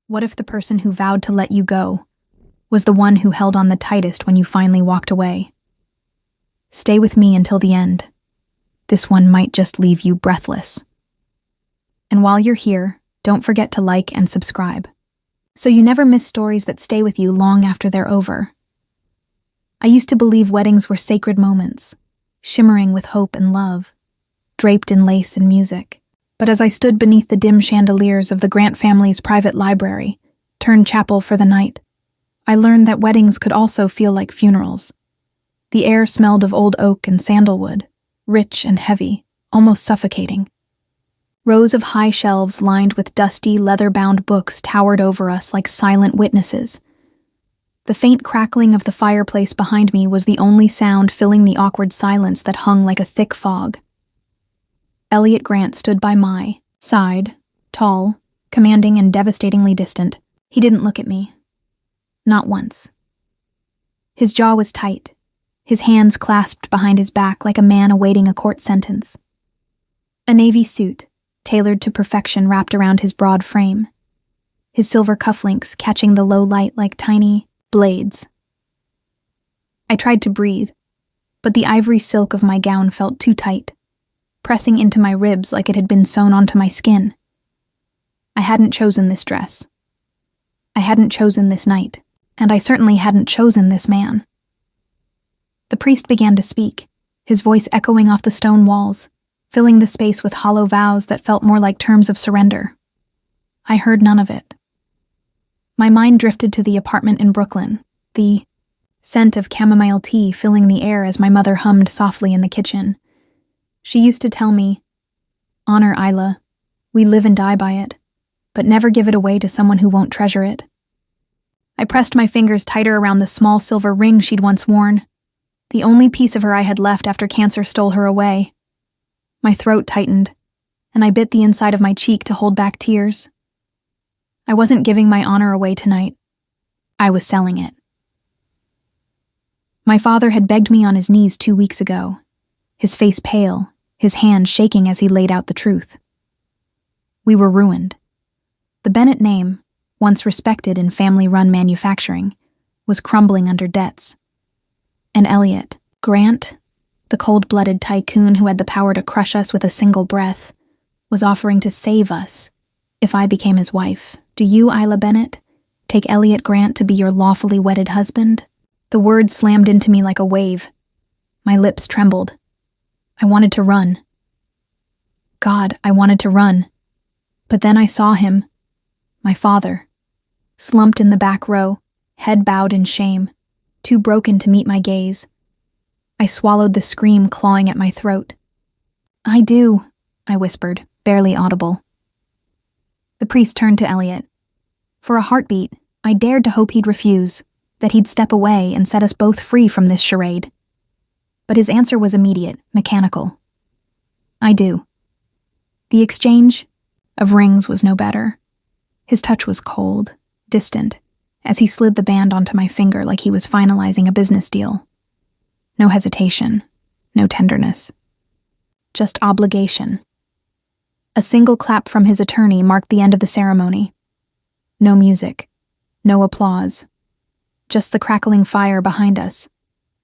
What if the person who vowed to let you go was the one who held on the tightest when you finally walked away? Stay with me until the end. This one might just leave you breathless. And while you're here, don't forget to like and subscribe, so you never miss stories that stay with you long after they're over. I used to believe weddings were sacred moments, shimmering with hope and love, draped in lace and music. But as I stood beneath the dim chandeliers of the Grant family's private library, turned chapel for the night, I learned that weddings could also feel like funerals. The air smelled of old oak and sandalwood, rich and heavy, almost suffocating. Rows of high shelves lined with dusty, leather-bound books towered over us like silent witnesses. The faint crackling of the fireplace behind me was the only sound filling the awkward silence that hung like a thick fog. Elliot Grant stood by my side, tall, commanding and devastatingly distant. He didn't look at me. Not once. His jaw was tight, his hands clasped behind his back like a man awaiting a court sentence. A navy suit, tailored to perfection, wrapped around his broad frame, his silver cufflinks catching the low light like tiny blades. I tried to breathe, but the ivory silk of my gown felt too tight, pressing into my ribs like it had been sewn onto my skin. I hadn't chosen this dress. I hadn't chosen this night, and I certainly hadn't chosen this man. The priest began to speak, his voice echoing off the stone walls, filling the space with hollow vows that felt more like terms of surrender. I heard none of it. My mind drifted to the apartment in Brooklyn, the scent of chamomile tea filling the air as my mother hummed softly in the kitchen. She used to tell me, "Honor Isla, we live and die by it, but never give it away to someone who won't treasure it." I pressed my fingers tighter around the small silver ring she'd once worn, the only piece of her I had left after cancer stole her away. My throat tightened, and I bit the inside of my cheek to hold back tears. I wasn't giving my honor away tonight. I was selling it. My father had begged me on his knees 2 weeks ago, his face pale, his hand shaking as he laid out the truth. We were ruined. The Bennett name, once respected in family-run manufacturing, was crumbling under debts. And Elliot Grant, the cold-blooded tycoon who had the power to crush us with a single breath, was offering to save us if I became his wife. Do you, Isla Bennett, take Elliot Grant to be your lawfully wedded husband? The word slammed into me like a wave. My lips trembled. I wanted to run. God, I wanted to run. But then I saw him, my father, slumped in the back row, head bowed in shame, too broken to meet my gaze. I swallowed the scream clawing at my throat. "I do," I whispered, barely audible. The priest turned to Elliot. For a heartbeat, I dared to hope he'd refuse, that he'd step away and set us both free from this charade. But his answer was immediate, mechanical. "I do." The exchange of rings was no better. His touch was cold, distant, as he slid the band onto my finger like he was finalizing a business deal. No hesitation, no tenderness. Just obligation. A single clap from his attorney marked the end of the ceremony. No music, no applause. Just the crackling fire behind us,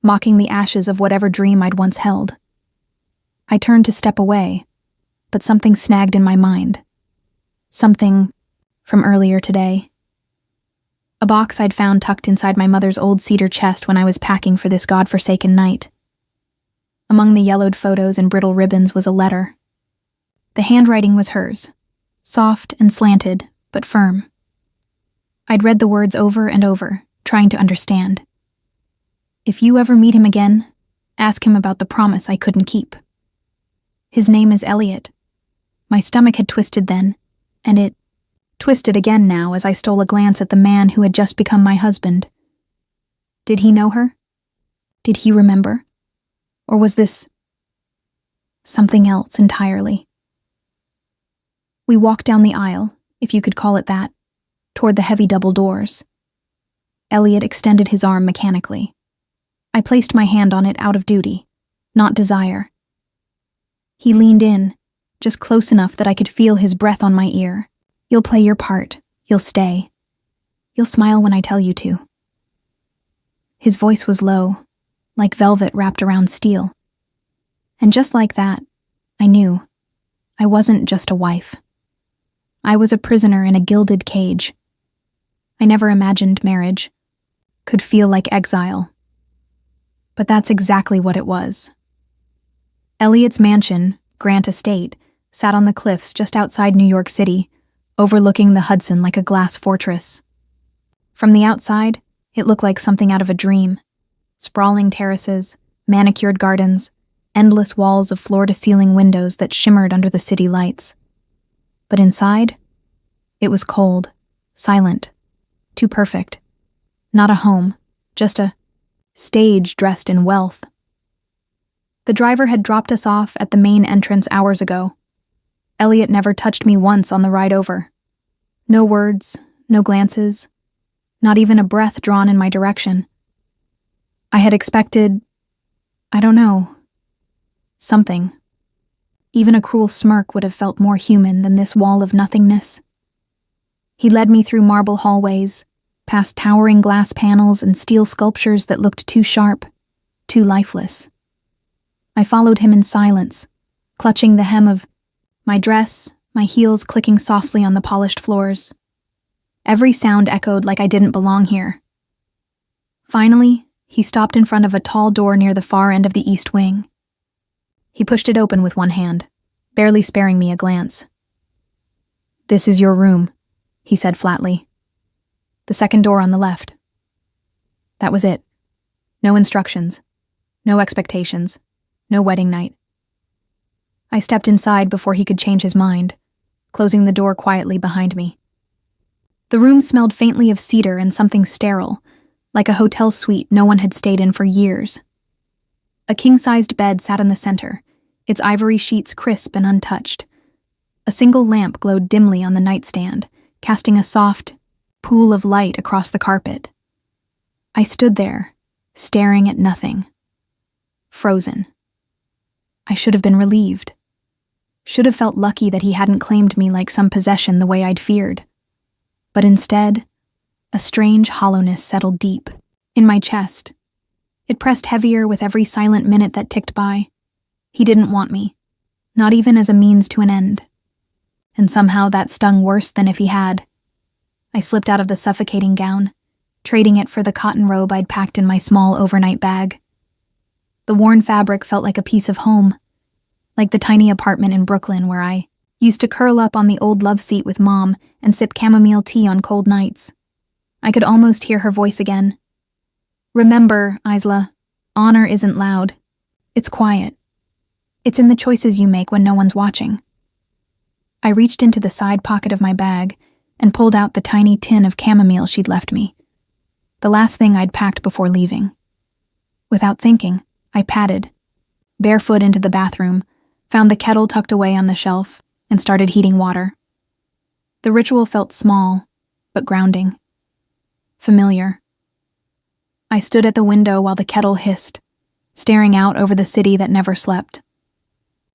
mocking the ashes of whatever dream I'd once held. I turned to step away, but something snagged in my mind. Something from earlier today. A box I'd found tucked inside my mother's old cedar chest when I was packing for this godforsaken night. Among the yellowed photos and brittle ribbons was a letter. The handwriting was hers, soft and slanted, but firm. I'd read the words over and over, trying to understand. "If you ever meet him again, ask him about the promise I couldn't keep. His name is Elliot." My stomach had twisted then, and it twisted again now as I stole a glance at the man who had just become my husband. Did he know her? Did he remember? Or was this something else entirely? We walked down the aisle, if you could call it that, toward the heavy double doors. Elliot extended his arm mechanically. I placed my hand on it out of duty, not desire. He leaned in, just close enough that I could feel his breath on my ear. "You'll play your part. You'll stay. You'll smile when I tell you to." His voice was low, like velvet wrapped around steel. And just like that, I knew I wasn't just a wife. I was a prisoner in a gilded cage. I never imagined marriage could feel like exile. But that's exactly what it was. Elliot's mansion, Grant Estate, sat on the cliffs just outside New York City, overlooking the Hudson like a glass fortress. From the outside, it looked like something out of a dream. Sprawling terraces, manicured gardens, endless walls of floor-to-ceiling windows that shimmered under the city lights. But inside, it was cold, silent, too perfect. Not a home, just a stage dressed in wealth. The driver had dropped us off at the main entrance hours ago. Elliot never touched me once on the ride over. No words, no glances, not even a breath drawn in my direction. I had expected, I don't know, something. Even a cruel smirk would have felt more human than this wall of nothingness. He led me through marble hallways, past towering glass panels and steel sculptures that looked too sharp, too lifeless. I followed him in silence, clutching the hem of my dress, my heels clicking softly on the polished floors. Every sound echoed like I didn't belong here. Finally, he stopped in front of a tall door near the far end of the east wing. He pushed it open with one hand, barely sparing me a glance. "This is your room," he said flatly. "The second door on the left." That was it. No instructions, no expectations, no wedding night. I stepped inside before he could change his mind, closing the door quietly behind me. The room smelled faintly of cedar and something sterile, like a hotel suite no one had stayed in for years. A king-sized bed sat in the center, its ivory sheets crisp and untouched. A single lamp glowed dimly on the nightstand, casting a soft pool of light across the carpet. I stood there, staring at nothing. Frozen. I should have been relieved. Should have felt lucky that he hadn't claimed me like some possession the way I'd feared. But instead, a strange hollowness settled deep in my chest. It pressed heavier with every silent minute that ticked by. He didn't want me, not even as a means to an end. And somehow that stung worse than if he had. I slipped out of the suffocating gown, trading it for the cotton robe I'd packed in my small overnight bag. The worn fabric felt like a piece of home, like the tiny apartment in Brooklyn where I used to curl up on the old love seat with Mom and sip chamomile tea on cold nights. I could almost hear her voice again. "Remember, Isla, honor isn't loud. It's quiet. It's in the choices you make when no one's watching." I reached into the side pocket of my bag and pulled out the tiny tin of chamomile she'd left me, the last thing I'd packed before leaving. Without thinking, I padded, barefoot into the bathroom, found the kettle tucked away on the shelf, and started heating water. The ritual felt small, but grounding. Familiar. I stood at the window while the kettle hissed, staring out over the city that never slept.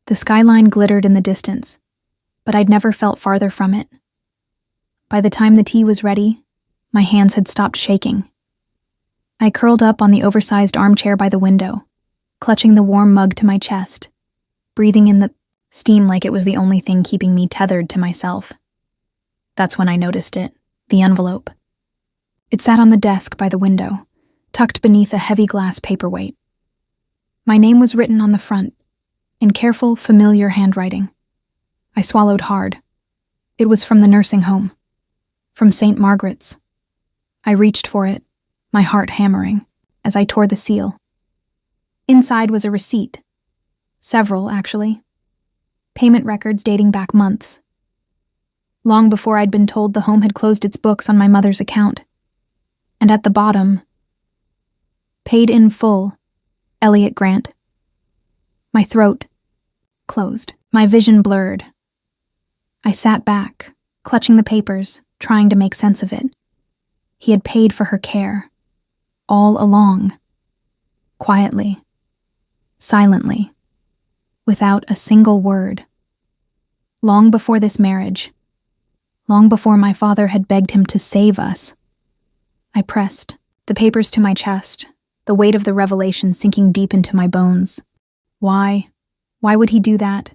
The skyline glittered in the distance, but I'd never felt farther from it. By the time the tea was ready, my hands had stopped shaking. I curled up on the oversized armchair by the window, clutching the warm mug to my chest, breathing in the steam like it was the only thing keeping me tethered to myself. That's when I noticed it, the envelope. It sat on the desk by the window, tucked beneath a heavy glass paperweight. My name was written on the front, in careful, familiar handwriting. I swallowed hard. It was from the nursing home, from St. Margaret's. I reached for it, my heart hammering, as I tore the seal. Inside was a receipt. Several, actually. Payment records dating back months. Long before I'd been told the home had closed its books on my mother's account. And at the bottom, paid in full, Elliot Grant. My throat closed, my vision blurred. I sat back, clutching the papers, trying to make sense of it. He had paid for her care, all along. Quietly, silently, without a single word. Long before this marriage, long before my father had begged him to save us, I pressed the papers to my chest, the weight of the revelation sinking deep into my bones. Why? Why would he do that?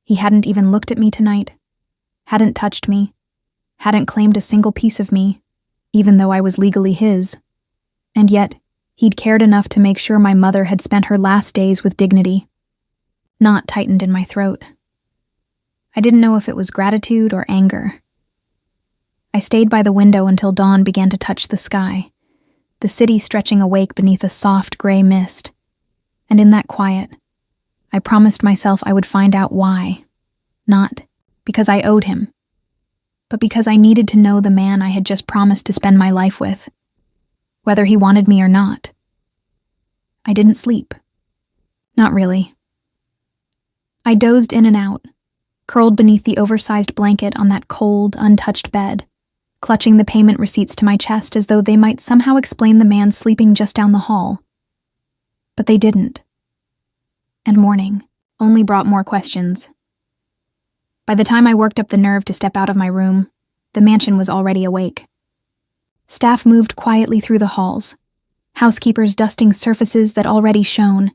He hadn't even looked at me tonight, hadn't touched me, hadn't claimed a single piece of me, even though I was legally his. And yet, he'd cared enough to make sure my mother had spent her last days with dignity. Knot tightened in my throat. I didn't know if it was gratitude or anger. I stayed by the window until dawn began to touch the sky, the city stretching awake beneath a soft gray mist. And in that quiet, I promised myself I would find out why. Not because I owed him, but because I needed to know the man I had just promised to spend my life with, whether he wanted me or not. I didn't sleep. Not really. I dozed in and out, curled beneath the oversized blanket on that cold, untouched bed, clutching the payment receipts to my chest as though they might somehow explain the man sleeping just down the hall. But they didn't. And morning only brought more questions. By the time I worked up the nerve to step out of my room, the mansion was already awake. Staff moved quietly through the halls, housekeepers dusting surfaces that already shone,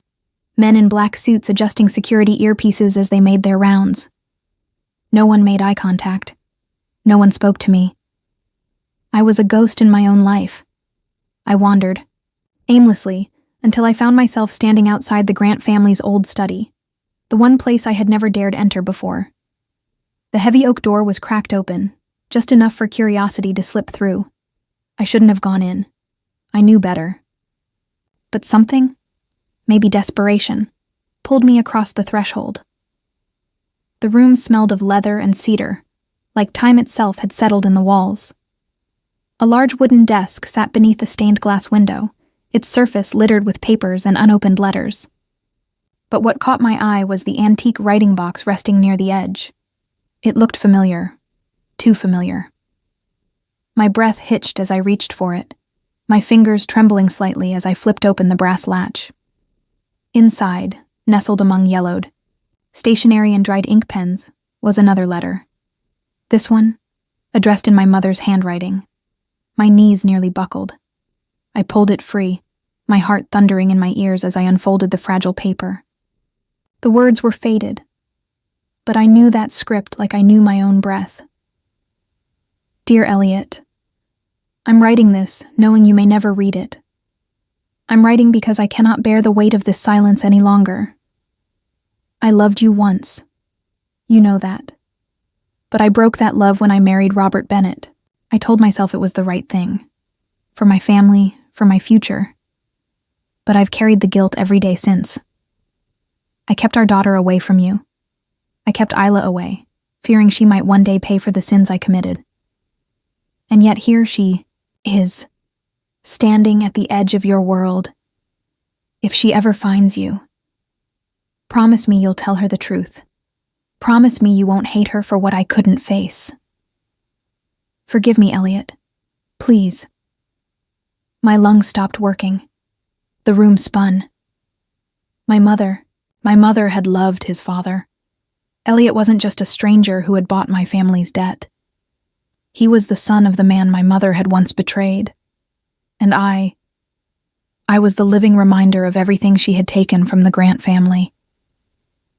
men in black suits adjusting security earpieces as they made their rounds. No one made eye contact. No one spoke to me. I was a ghost in my own life. I wandered, aimlessly, until I found myself standing outside the Grant family's old study, the one place I had never dared enter before. The heavy oak door was cracked open, just enough for curiosity to slip through. I shouldn't have gone in. I knew better. But something, maybe desperation, pulled me across the threshold. The room smelled of leather and cedar, like time itself had settled in the walls. A large wooden desk sat beneath a stained glass window, its surface littered with papers and unopened letters. But what caught my eye was the antique writing box resting near the edge. It looked familiar, too familiar. My breath hitched as I reached for it, my fingers trembling slightly as I flipped open the brass latch. Inside, nestled among yellowed, stationery and dried ink pens, was another letter. This one, addressed in my mother's handwriting. My knees nearly buckled. I pulled it free, my heart thundering in my ears as I unfolded the fragile paper. The words were faded, but I knew that script like I knew my own breath. Dear Elliot, I'm writing this knowing you may never read it. I'm writing because I cannot bear the weight of this silence any longer. I loved you once. You know that. But I broke that love when I married Robert Bennett. I told myself it was the right thing. For my family, for my future. But I've carried the guilt every day since. I kept our daughter away from you. I kept Isla away, fearing she might one day pay for the sins I committed. And yet here she is, standing at the edge of your world. If she ever finds you, promise me you'll tell her the truth. Promise me you won't hate her for what I couldn't face. Forgive me, Elliot. Please. My lungs stopped working. The room spun. My mother had loved his father. Elliot wasn't just a stranger who had bought my family's debt. He was the son of the man my mother had once betrayed. And I was the living reminder of everything she had taken from the Grant family.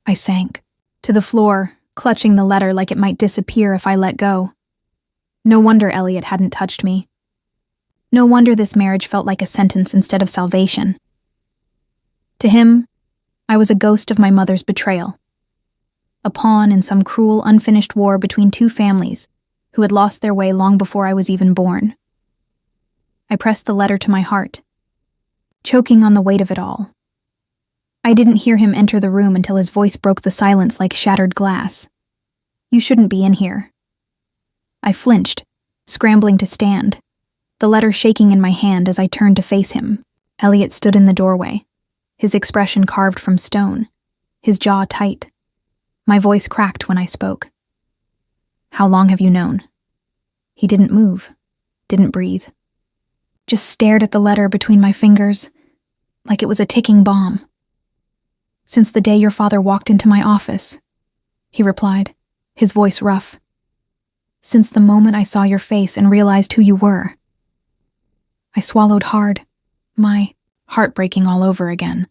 I sank to the floor, clutching the letter like it might disappear if I let go. No wonder Elliot hadn't touched me. No wonder this marriage felt like a sentence instead of salvation. To him, I was a ghost of my mother's betrayal. A pawn in some cruel, unfinished war between two families who had lost their way long before I was even born. I pressed the letter to my heart, choking on the weight of it all. I didn't hear him enter the room until his voice broke the silence like shattered glass. You shouldn't be in here. I flinched, scrambling to stand, the letter shaking in my hand as I turned to face him. Elliot stood in the doorway, his expression carved from stone, his jaw tight. My voice cracked when I spoke. How long have you known? He didn't move, didn't breathe. Just stared at the letter between my fingers, like it was a ticking bomb. Since the day your father walked into my office, he replied, his voice rough. Since the moment I saw your face and realized who you were. I swallowed hard, my heart breaking all over again.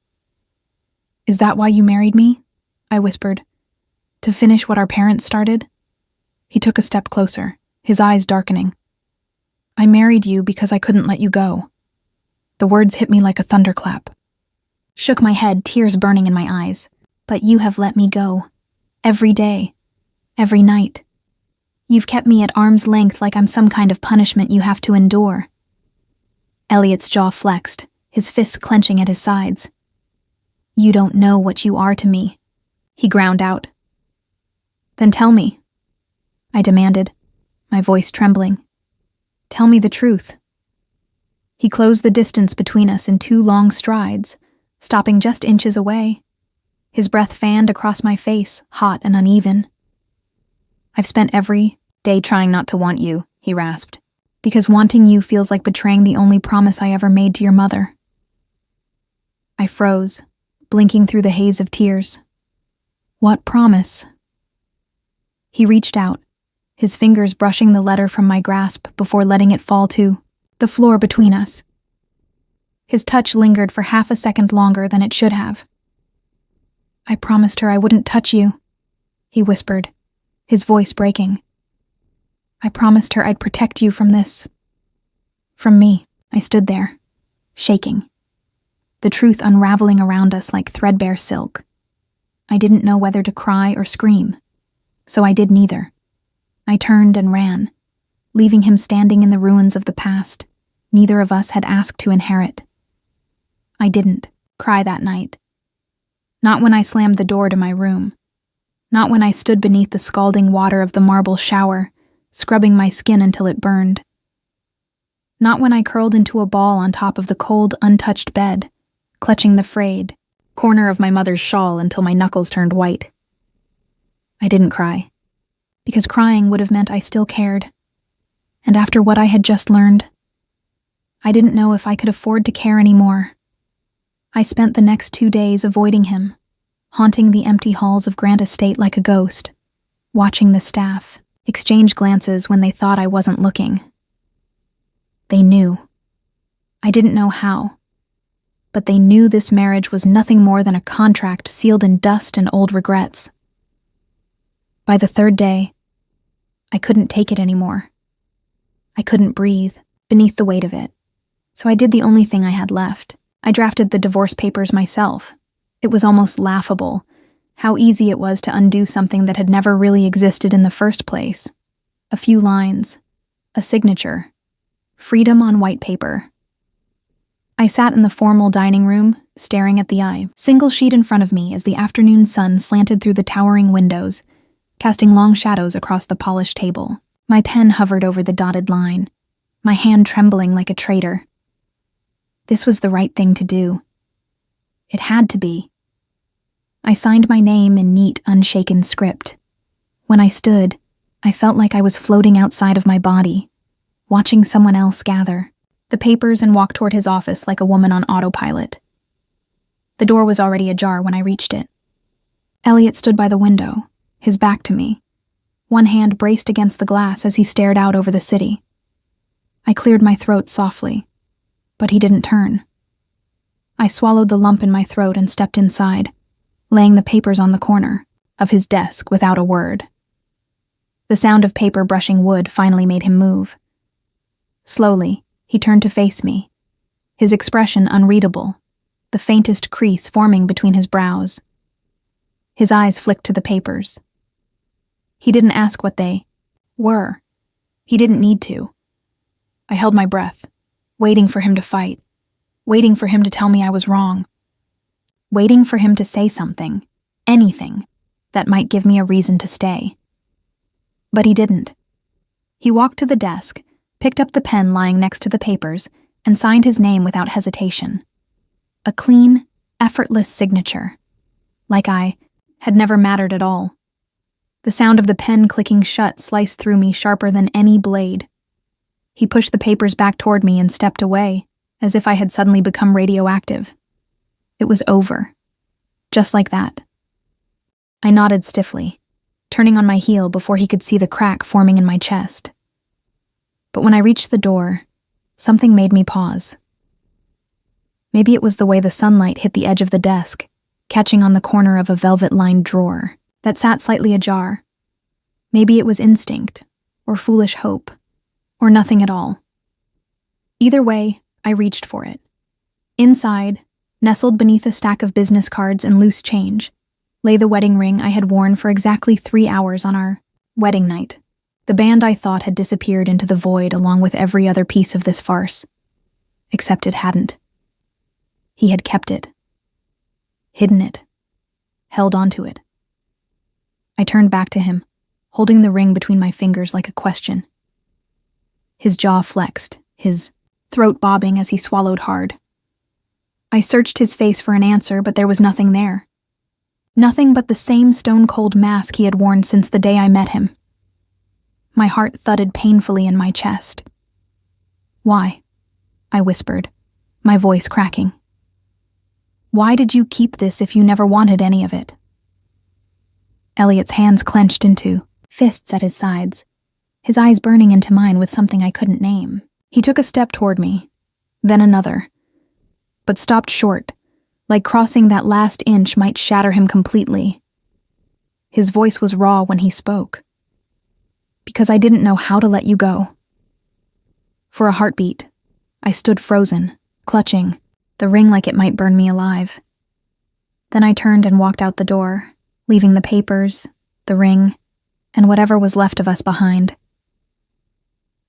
"Is that why you married me?" I whispered. "To finish what our parents started?" He took a step closer, his eyes darkening. "I married you because I couldn't let you go." The words hit me like a thunderclap. Shook my head, tears burning in my eyes. "But you have let me go. Every day. Every night. You've kept me at arm's length like I'm some kind of punishment you have to endure." Elliot's jaw flexed, his fists clenching at his sides. "You don't know what you are to me," he ground out. "Then tell me," I demanded, my voice trembling. "Tell me the truth." He closed the distance between us in 2 long strides, stopping just inches away. His breath fanned across my face, hot and uneven. "I've spent every day trying not to want you," he rasped, "because wanting you feels like betraying the only promise I ever made to your mother." I froze, blinking through the haze of tears. "What promise?" He reached out, his fingers brushing the letter from my grasp before letting it fall to the floor between us. His touch lingered for half a second longer than it should have. "I promised her I wouldn't touch you," he whispered, his voice breaking. "I promised her I'd protect you from this. From me." I stood there, shaking, the truth unraveling around us like threadbare silk. I didn't know whether to cry or scream, so I did neither. I turned and ran, leaving him standing in the ruins of the past neither of us had asked to inherit. I didn't cry that night. Not when I slammed the door to my room. Not when I stood beneath the scalding water of the marble shower, scrubbing my skin until it burned. Not when I curled into a ball on top of the cold, untouched bed, clutching the frayed corner of my mother's shawl until my knuckles turned white. I didn't cry, because crying would have meant I still cared. And after what I had just learned, I didn't know if I could afford to care anymore. I spent the next 2 days avoiding him, haunting the empty halls of Grant Estate like a ghost, watching the staff exchange glances when they thought I wasn't looking. They knew. I didn't know how, but they knew this marriage was nothing more than a contract sealed in dust and old regrets. By the 3rd day, I couldn't take it anymore. I couldn't breathe beneath the weight of it, so I did the only thing I had left. I drafted the divorce papers myself. It was almost laughable how easy it was to undo something that had never really existed in the first place. A few lines, a signature, freedom on white paper. I sat in the formal dining room, staring at the single sheet in front of me as the afternoon sun slanted through the towering windows, casting long shadows across the polished table. My pen hovered over the dotted line, my hand trembling like a traitor. This was the right thing to do. It had to be. I signed my name in neat, unshaken script. When I stood, I felt like I was floating outside of my body, watching someone else gather the papers and walk toward his office like a woman on autopilot. The door was already ajar when I reached it. Elliot stood by the window, his back to me, one hand braced against the glass as he stared out over the city. I cleared my throat softly, but he didn't turn. I swallowed the lump in my throat and stepped inside, laying the papers on the corner of his desk without a word. The sound of paper brushing wood finally made him move. Slowly, he turned to face me, his expression unreadable, the faintest crease forming between his brows. His eyes flicked to the papers. He didn't ask what they were. He didn't need to. I held my breath, waiting for him to fight, waiting for him to tell me I was wrong, waiting for him to say something, anything, that might give me a reason to stay. But he didn't. He walked to the desk, picked up the pen lying next to the papers, and signed his name without hesitation. A clean, effortless signature, like I had never mattered at all. The sound of the pen clicking shut sliced through me sharper than any blade. He pushed the papers back toward me and stepped away, as if I had suddenly become radioactive. It was over. Just like that. I nodded stiffly, turning on my heel before he could see the crack forming in my chest. But when I reached the door, something made me pause. Maybe it was the way the sunlight hit the edge of the desk, catching on the corner of a velvet-lined drawer that sat slightly ajar. Maybe it was instinct, or foolish hope, or nothing at all. Either way, I reached for it. Inside, nestled beneath a stack of business cards and loose change, lay the wedding ring I had worn for exactly 3 hours on our wedding night. The band I thought had disappeared into the void along with every other piece of this farce. Except it hadn't. He had kept it. Hidden it. Held onto it. I turned back to him, holding the ring between my fingers like a question. His jaw flexed, his throat bobbing as he swallowed hard. I searched his face for an answer, but there was nothing there. Nothing but the same stone-cold mask he had worn since the day I met him. My heart thudded painfully in my chest. "Why?" I whispered, my voice cracking. "Why did you keep this if you never wanted any of it?" Elliot's hands clenched into fists at his sides, his eyes burning into mine with something I couldn't name. He took a step toward me, then another, but stopped short, like crossing that last inch might shatter him completely. His voice was raw when he spoke. "Because I didn't know how to let you go." For a heartbeat, I stood frozen, clutching the ring like it might burn me alive. Then I turned and walked out the door, leaving the papers, the ring, and whatever was left of us behind.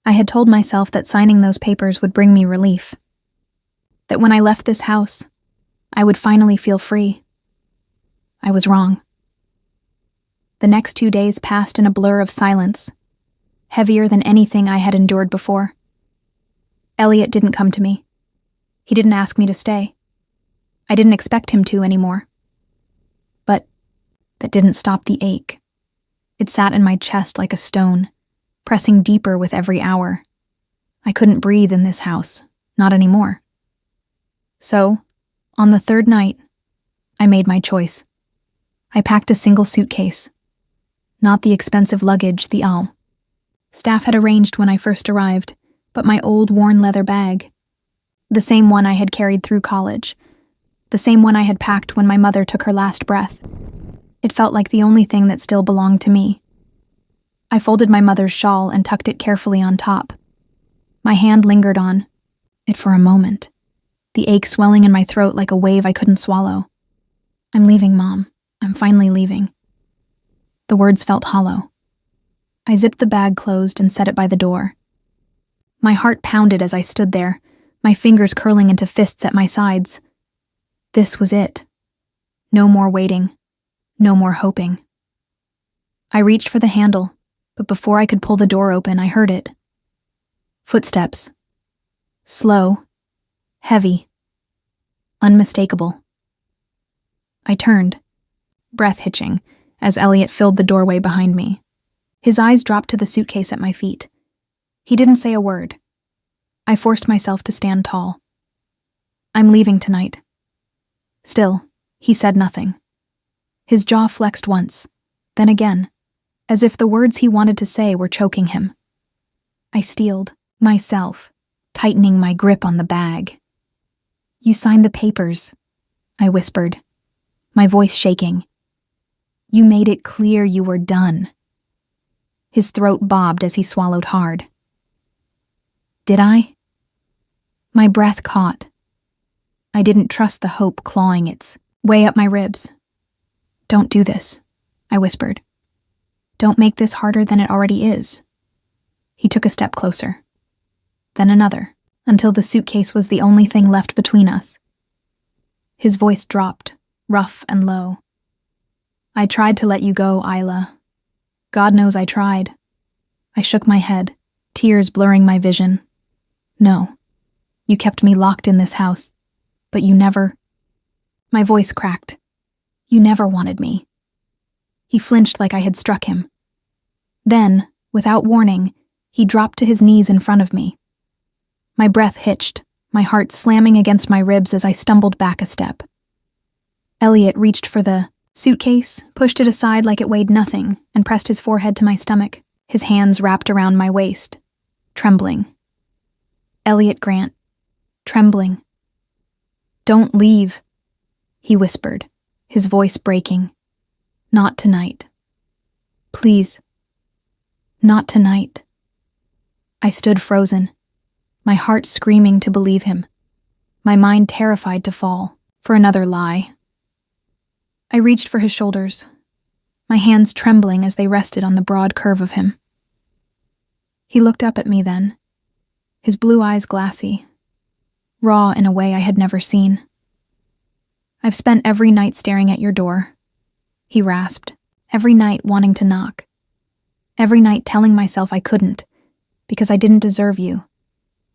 I had told myself that signing those papers would bring me relief. That when I left this house, I would finally feel free. I was wrong. The next 2 days passed in a blur of silence, heavier than anything I had endured before. Elliot didn't come to me. He didn't ask me to stay. I didn't expect him to anymore. But that didn't stop the ache. It sat in my chest like a stone, pressing deeper with every hour. I couldn't breathe in this house, not anymore. So, on the 3rd night, I made my choice. I packed a single suitcase. Not the expensive luggage the staff had arranged when I first arrived, but my old worn leather bag. The same one I had carried through college. The same one I had packed when my mother took her last breath. It felt like the only thing that still belonged to me. I folded my mother's shawl and tucked it carefully on top. My hand lingered on it for a moment, the ache swelling in my throat like a wave I couldn't swallow. "I'm leaving, Mom. I'm finally leaving." The words felt hollow. I zipped the bag closed and set it by the door. My heart pounded as I stood there, my fingers curling into fists at my sides. This was it. No more waiting. No more hoping. I reached for the handle, but before I could pull the door open, I heard it. Footsteps. Slow. Heavy. Unmistakable. I turned, breath hitching, as Elliot filled the doorway behind me. His eyes dropped to the suitcase at my feet. He didn't say a word. I forced myself to stand tall. "I'm leaving tonight." Still, he said nothing. His jaw flexed once, then again, as if the words he wanted to say were choking him. I steeled myself, tightening my grip on the bag. "You signed the papers," I whispered, my voice shaking. "You made it clear you were done." His throat bobbed as he swallowed hard. Did I? My breath caught. I didn't trust the hope clawing its way up my ribs. "Don't do this," I whispered. "Don't make this harder than it already is." He took a step closer, then another, until the suitcase was the only thing left between us. His voice dropped, rough and low. "I tried to let you go, Isla. God knows I tried." I shook my head, tears blurring my vision. "No, you kept me locked in this house, but you never..." My voice cracked. "You never wanted me." He flinched like I had struck him. Then, without warning, he dropped to his knees in front of me. My breath hitched, my heart slamming against my ribs as I stumbled back a step. Elliot reached for the suitcase, pushed it aside like it weighed nothing, and pressed his forehead to my stomach, his hands wrapped around my waist, trembling. Elliot Grant, trembling. "Don't leave," he whispered, his voice breaking. "Not tonight. Please. Not tonight." I stood frozen, my heart screaming to believe him, my mind terrified to fall for another lie. I reached for his shoulders, my hands trembling as they rested on the broad curve of him. He looked up at me then, his blue eyes glassy, raw in a way I had never seen. "I've spent every night staring at your door," he rasped, "every night wanting to knock. Every night telling myself I couldn't, because I didn't deserve you,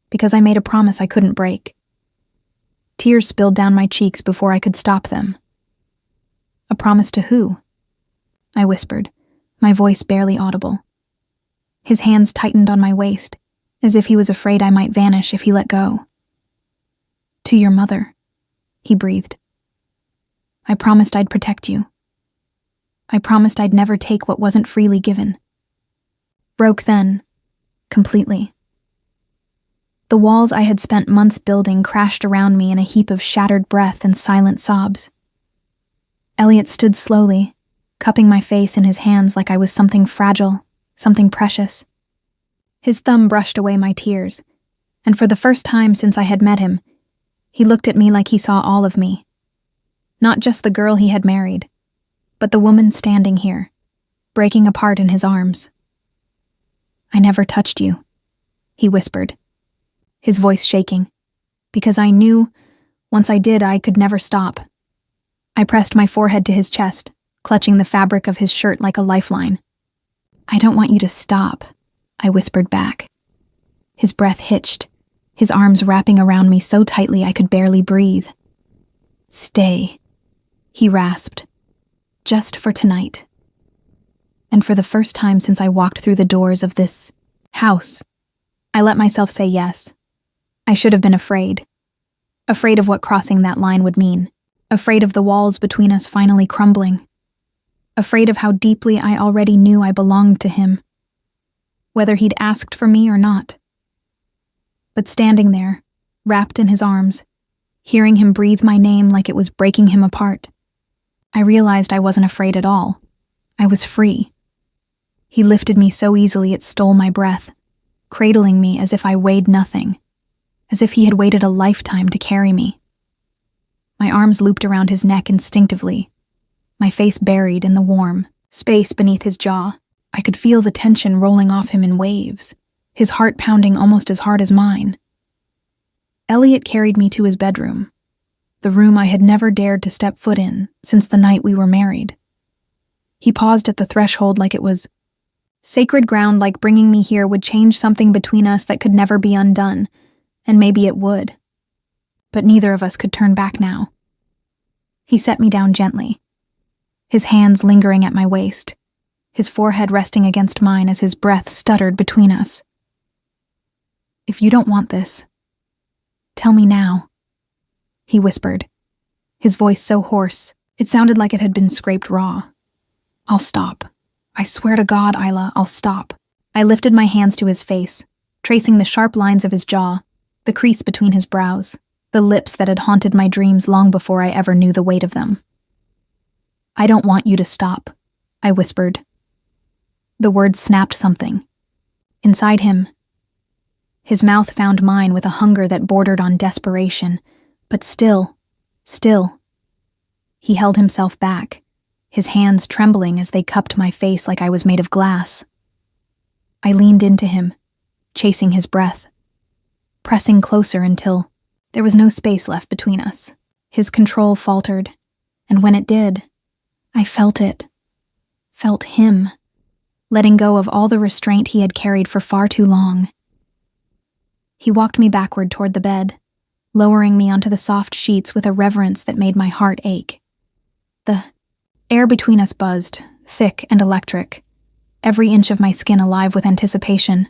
because I made a promise I couldn't break." Tears spilled down my cheeks before I could stop them. "A promise to who?" I whispered, my voice barely audible. His hands tightened on my waist, as if he was afraid I might vanish if he let go. "To your mother," he breathed. "I promised I'd protect you. I promised I'd never take what wasn't freely given." Broke then, completely. The walls I had spent months building crashed around me in a heap of shattered breath and silent sobs. Elliot stood slowly, cupping my face in his hands like I was something fragile, something precious. His thumb brushed away my tears, and for the first time since I had met him, he looked at me like he saw all of me. Not just the girl he had married, but the woman standing here, breaking apart in his arms. "I never touched you," he whispered, his voice shaking, because I knew, once I did, I could never stop. I pressed my forehead to his chest, clutching the fabric of his shirt like a lifeline. "I don't want you to stop," I whispered back. His breath hitched, his arms wrapping around me so tightly I could barely breathe. "Stay," he rasped, "just for tonight." And for the first time since I walked through the doors of this house, I let myself say yes. I should have been afraid. Afraid of what crossing that line would mean. Afraid of the walls between us finally crumbling. Afraid of how deeply I already knew I belonged to him, whether he'd asked for me or not. But standing there, wrapped in his arms, hearing him breathe my name like it was breaking him apart, I realized I wasn't afraid at all. I was free. He lifted me so easily it stole my breath, cradling me as if I weighed nothing, as if he had waited a lifetime to carry me. My arms looped around his neck instinctively, my face buried in the warm space beneath his jaw. I could feel the tension rolling off him in waves, his heart pounding almost as hard as mine. Elliot carried me to his bedroom, the room I had never dared to step foot in since the night we were married. He paused at the threshold like it was sacred ground, like bringing me here would change something between us that could never be undone, and maybe it would. But neither of us could turn back now. He set me down gently, his hands lingering at my waist, his forehead resting against mine as his breath stuttered between us. "If you don't want this, tell me now," he whispered, his voice so hoarse it sounded like it had been scraped raw. "I'll stop. I swear to God, Isla, I'll stop." I lifted my hands to his face, tracing the sharp lines of his jaw, the crease between his brows, the lips that had haunted my dreams long before I ever knew the weight of them. "I don't want you to stop," I whispered. The words snapped something. Inside him, his mouth found mine with a hunger that bordered on desperation, but still. He held himself back, his hands trembling as they cupped my face like I was made of glass. I leaned into him, chasing his breath, pressing closer until there was no space left between us. His control faltered, and when it did, I felt it. Felt him, letting go of all the restraint he had carried for far too long. He walked me backward toward the bed, lowering me onto the soft sheets with a reverence that made my heart ache. The air between us buzzed, thick and electric, every inch of my skin alive with anticipation.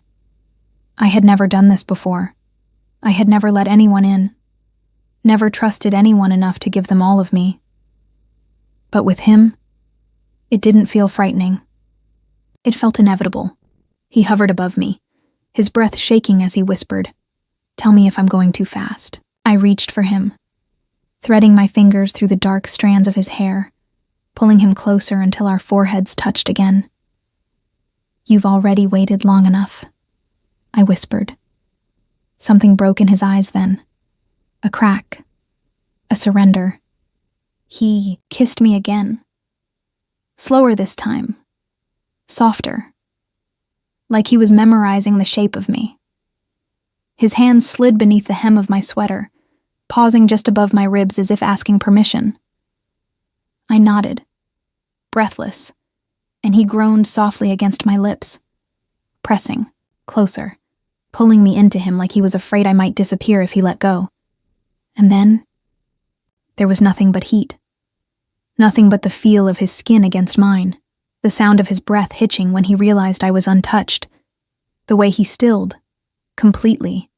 I had never done this before. I had never let anyone in, never trusted anyone enough to give them all of me. But with him, it didn't feel frightening. It felt inevitable. He hovered above me, his breath shaking as he whispered, Tell me if I'm going too fast. I reached for him, threading my fingers through the dark strands of his hair, pulling him closer until our foreheads touched again. You've already waited long enough, I whispered. Something broke in his eyes then. A crack. A surrender. He kissed me again. Slower this time. Softer. Like he was memorizing the shape of me. His hands slid beneath the hem of my sweater, pausing just above my ribs as if asking permission. I nodded, breathless, and he groaned softly against my lips, pressing, closer, pulling me into him like he was afraid I might disappear if he let go. And then, there was nothing but heat. Nothing but the feel of his skin against mine, the sound of his breath hitching when he realized I was untouched, the way he stilled, completely,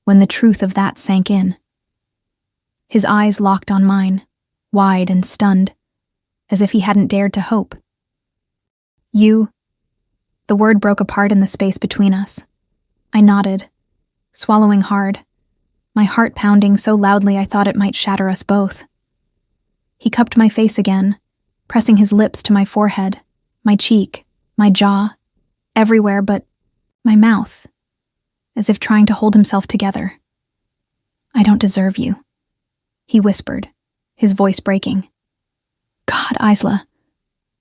when the truth of that sank in. His eyes locked on mine, wide and stunned, as if he hadn't dared to hope. You. The word broke apart in the space between us. I nodded, swallowing hard, my heart pounding so loudly I thought it might shatter us both. He cupped my face again, pressing his lips to my forehead, my cheek, my jaw, everywhere but my mouth, as if trying to hold himself together. I don't deserve you, he whispered, his voice breaking. God, Isla,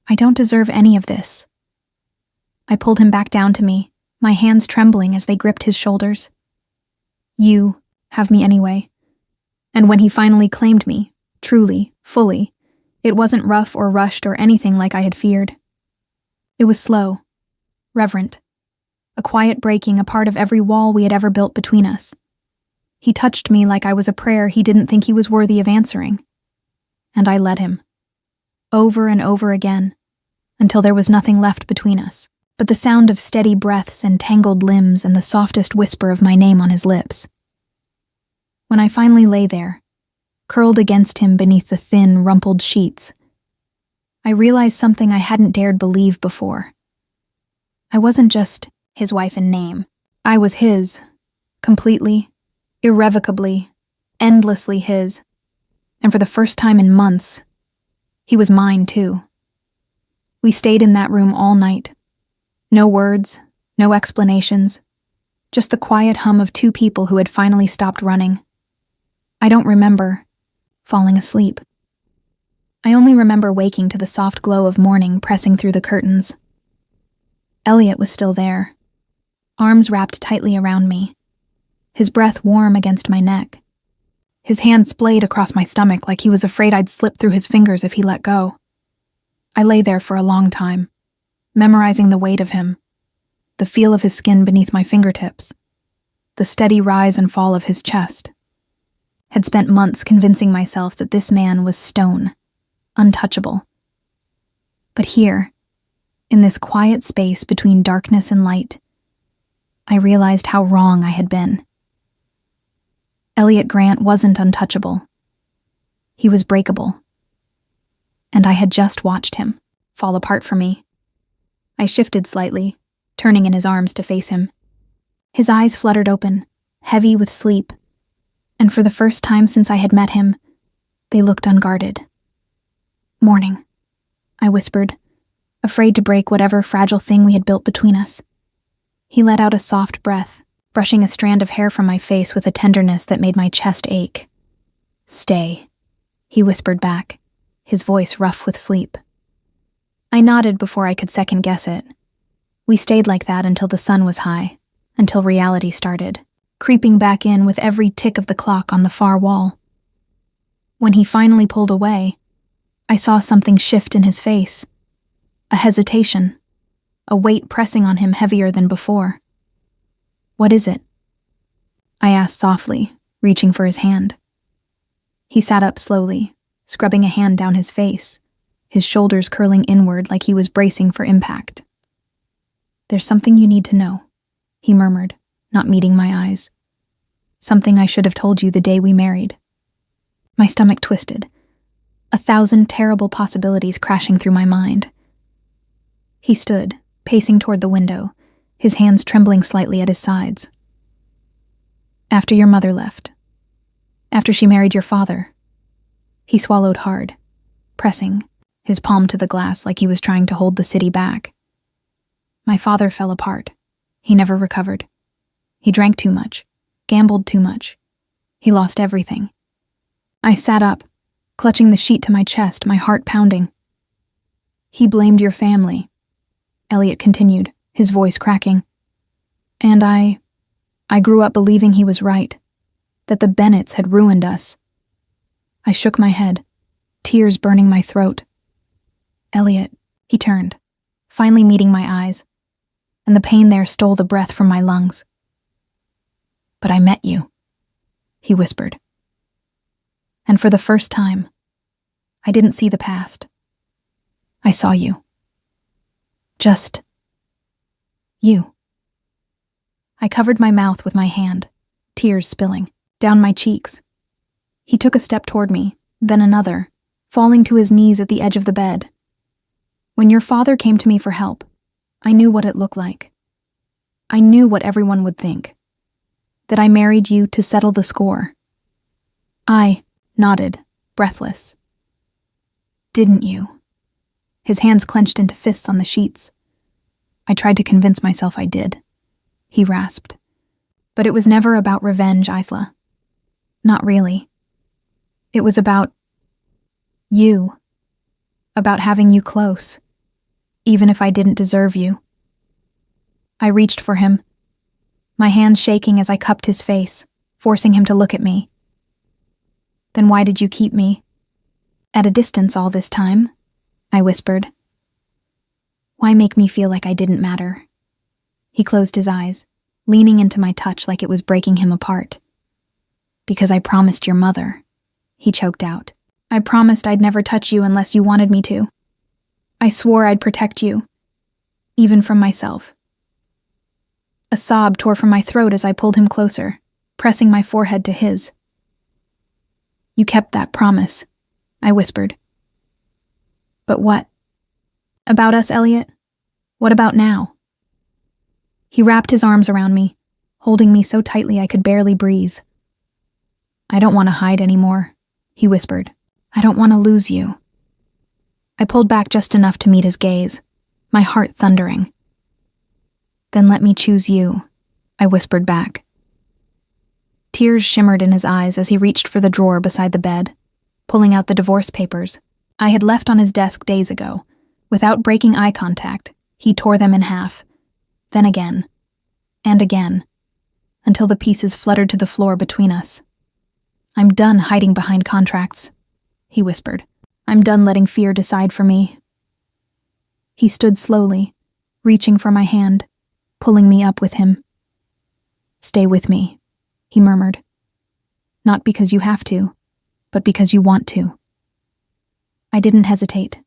I don't deserve any of this. I pulled him back down to me, my hands trembling as they gripped his shoulders. You have me anyway. And when he finally claimed me, truly, fully, it wasn't rough or rushed or anything like I had feared. It was slow, reverent, a quiet breaking, a part of every wall we had ever built between us. He touched me like I was a prayer he didn't think he was worthy of answering. And I let him. Over and over again, until there was nothing left between us, but the sound of steady breaths and tangled limbs and the softest whisper of my name on his lips. When I finally lay there, curled against him beneath the thin, rumpled sheets, I realized something I hadn't dared believe before. I wasn't just his wife in name. I was his, completely, irrevocably, endlessly his. And for the first time in months, he was mine too. We stayed in that room all night. No words, no explanations, just the quiet hum of two people who had finally stopped running. I don't remember falling asleep. I only remember waking to the soft glow of morning pressing through the curtains. Elliot was still there, arms wrapped tightly around me, his breath warm against my neck. His hand splayed across my stomach like he was afraid I'd slip through his fingers if he let go. I lay there for a long time, memorizing the weight of him, the feel of his skin beneath my fingertips, the steady rise and fall of his chest. Had spent months convincing myself that this man was stone, untouchable. But here, in this quiet space between darkness and light, I realized how wrong I had been. Elliot Grant wasn't untouchable. He was breakable. And I had just watched him fall apart for me. I shifted slightly, turning in his arms to face him. His eyes fluttered open, heavy with sleep, and for the first time since I had met him, they looked unguarded. Morning, I whispered, afraid to break whatever fragile thing we had built between us. He let out a soft breath, brushing a strand of hair from my face with a tenderness that made my chest ache. Stay, he whispered back, his voice rough with sleep. I nodded before I could second-guess it. We stayed like that until the sun was high, until reality started, creeping back in with every tick of the clock on the far wall. When he finally pulled away, I saw something shift in his face. A hesitation, a weight pressing on him heavier than before. What is it? I asked softly, reaching for his hand. He sat up slowly, scrubbing a hand down his face, his shoulders curling inward like he was bracing for impact. There's something you need to know, he murmured, not meeting my eyes. Something I should have told you the day we married. My stomach twisted, 1,000 terrible possibilities crashing through my mind. He stood, pacing toward the window, his hands trembling slightly at his sides. After your mother left. After she married your father. He swallowed hard, pressing his palm to the glass like he was trying to hold the city back. My father fell apart. He never recovered. He drank too much, gambled too much. He lost everything. I sat up, clutching the sheet to my chest, my heart pounding. He blamed your family, Elliot continued, his voice cracking. And I grew up believing he was right, that the Bennetts had ruined us. I shook my head, tears burning my throat. Elliot, he turned, finally meeting my eyes, and the pain there stole the breath from my lungs. But I met you, he whispered. And for the first time, I didn't see the past. I saw you. Just you. I covered my mouth with my hand, tears spilling down my cheeks. He took a step toward me, then another, falling to his knees at the edge of the bed. When your father came to me for help, I knew what it looked like. I knew what everyone would think. That I married you to settle the score. I nodded, breathless. Didn't you? His hands clenched into fists on the sheets. I tried to convince myself I did. He rasped. But it was never about revenge, Isla. Not really. It was about you. About having you close, even if I didn't deserve you. I reached for him, my hands shaking as I cupped his face, forcing him to look at me. Then why did you keep me at a distance all this time? I whispered. Why make me feel like I didn't matter? He closed his eyes, leaning into my touch like it was breaking him apart. Because I promised your mother, he choked out. I promised I'd never touch you unless you wanted me to. I swore I'd protect you, even from myself. A sob tore from my throat as I pulled him closer, pressing my forehead to his. You kept that promise, I whispered. But what? About us, Elliot? What about now? He wrapped his arms around me, holding me so tightly I could barely breathe. I don't want to hide anymore, he whispered. I don't want to lose you. I pulled back just enough to meet his gaze, my heart thundering. Then let me choose you, I whispered back. Tears shimmered in his eyes as he reached for the drawer beside the bed, pulling out the divorce papers I had left on his desk days ago. Without breaking eye contact, he tore them in half, then again, and again, until the pieces fluttered to the floor between us. I'm done hiding behind contracts, he whispered. I'm done letting fear decide for me. He stood slowly, reaching for my hand, pulling me up with him. Stay with me, he murmured. Not because you have to, but because you want to. I didn't hesitate.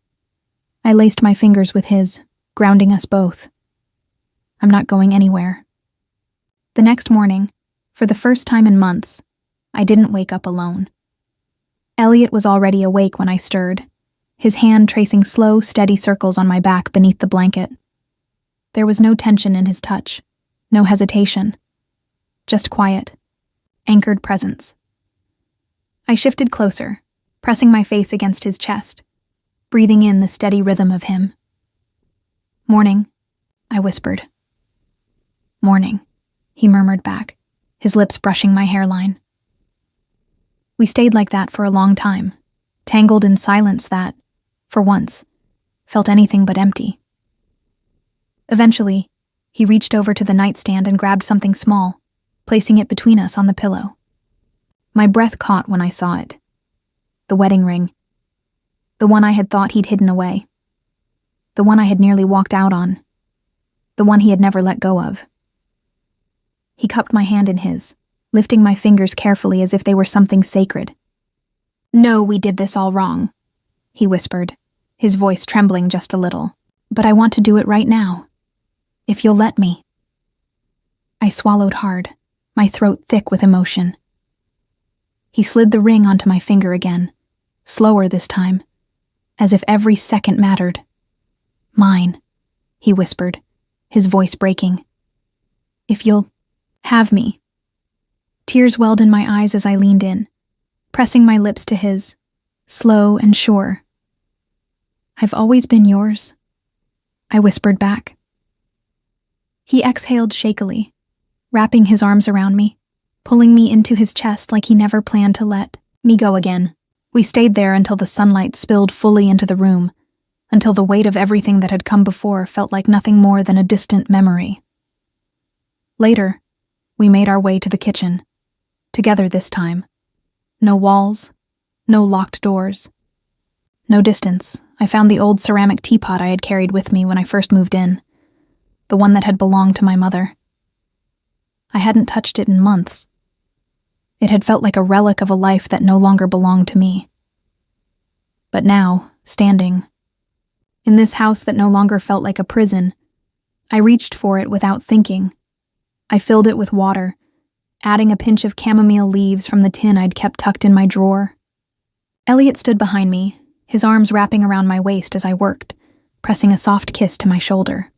I laced my fingers with his, grounding us both. I'm not going anywhere. The next morning, for the first time in months, I didn't wake up alone. Elliot was already awake when I stirred, his hand tracing slow, steady circles on my back beneath the blanket. There was no tension in his touch, no hesitation, just quiet, anchored presence. I shifted closer, pressing my face against his chest, breathing in the steady rhythm of him. Morning, I whispered. Morning, he murmured back, his lips brushing my hairline. We stayed like that for a long time, tangled in silence that, for once, felt anything but empty. Eventually, he reached over to the nightstand and grabbed something small, placing it between us on the pillow. My breath caught when I saw it. The wedding ring. The one I had thought he'd hidden away. The one I had nearly walked out on. The one he had never let go of. He cupped my hand in his, lifting my fingers carefully as if they were something sacred. No, we did this all wrong, he whispered, his voice trembling just a little. But I want to do it right now. If you'll let me. I swallowed hard, my throat thick with emotion. He slid the ring onto my finger again, slower this time, as if every second mattered. Mine, he whispered, his voice breaking. If you'll have me. Tears welled in my eyes as I leaned in, pressing my lips to his, slow and sure. "I've always been yours," I whispered back. He exhaled shakily, wrapping his arms around me, pulling me into his chest like he never planned to let me go again. We stayed there until the sunlight spilled fully into the room, until the weight of everything that had come before felt like nothing more than a distant memory. Later, we made our way to the kitchen, together this time. No walls, no locked doors, no distance. I found the old ceramic teapot I had carried with me when I first moved in, the one that had belonged to my mother. I hadn't touched it in months. It had felt like a relic of a life that no longer belonged to me. But now, standing in this house that no longer felt like a prison, I reached for it without thinking. I filled it with water, adding a pinch of chamomile leaves from the tin I'd kept tucked in my drawer. Elliot stood behind me, his arms wrapping around my waist as I worked, pressing a soft kiss to my shoulder.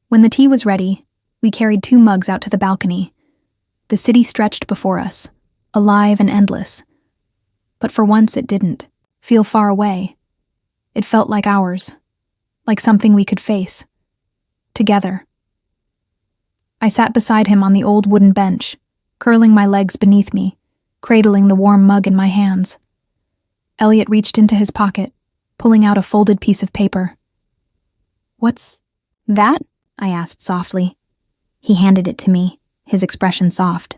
When the tea was ready, we carried 2 mugs out to the balcony. The city stretched before us, alive and endless. But for once it didn't feel far away. It felt like ours, like something we could face, together. I sat beside him on the old wooden bench, curling my legs beneath me, cradling the warm mug in my hands. Elliot reached into his pocket, pulling out a folded piece of paper. "What's that?" I asked softly. He handed it to me, his expression soft.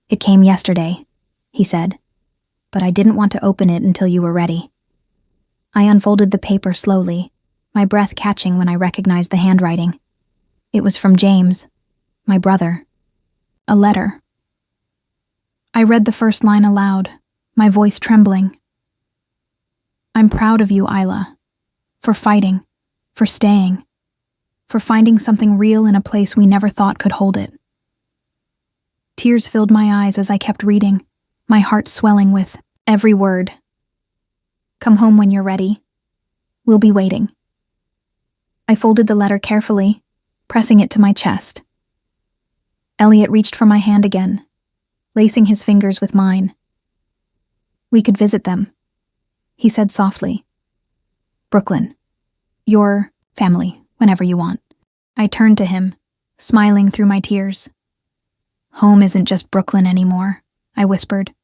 "It came yesterday," he said, "but I didn't want to open it until you were ready." I unfolded the paper slowly, my breath catching when I recognized the handwriting. It was from James, my brother. A letter. I read the first line aloud, my voice trembling. "I'm proud of you, Isla, for fighting, for staying, for finding something real in a place we never thought could hold it." Tears filled my eyes as I kept reading, my heart swelling with every word. "Come home when you're ready. We'll be waiting." I folded the letter carefully, pressing it to my chest. Elliot reached for my hand again, lacing his fingers with mine. "We could visit them," he said softly. "Brooklyn. Your family, whenever you want." I turned to him, smiling through my tears. "Home isn't just Brooklyn anymore," I whispered.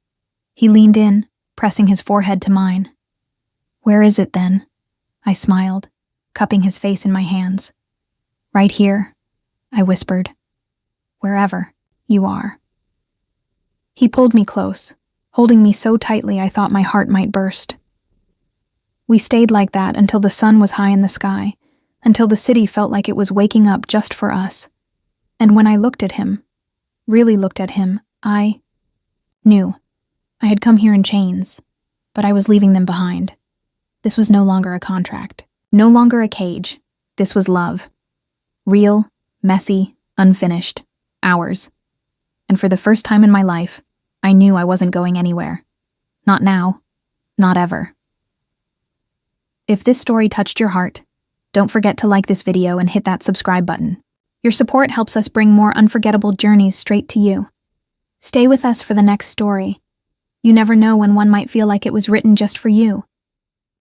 He leaned in, pressing his forehead to mine. "Where is it then?" I smiled, cupping his face in my hands. "Right here," I whispered. "Wherever you are." He pulled me close, holding me so tightly I thought my heart might burst. We stayed like that until the sun was high in the sky, until the city felt like it was waking up just for us. And when I looked at him, really looked at him, I knew. I had come here in chains, but I was leaving them behind. This was no longer a contract, no longer a cage. This was love. Real, messy, unfinished, ours. And for the first time in my life, I knew I wasn't going anywhere. Not now, not ever. If this story touched your heart, don't forget to like this video and hit that subscribe button. Your support helps us bring more unforgettable journeys straight to you. Stay with us for the next story. You never know when one might feel like it was written just for you.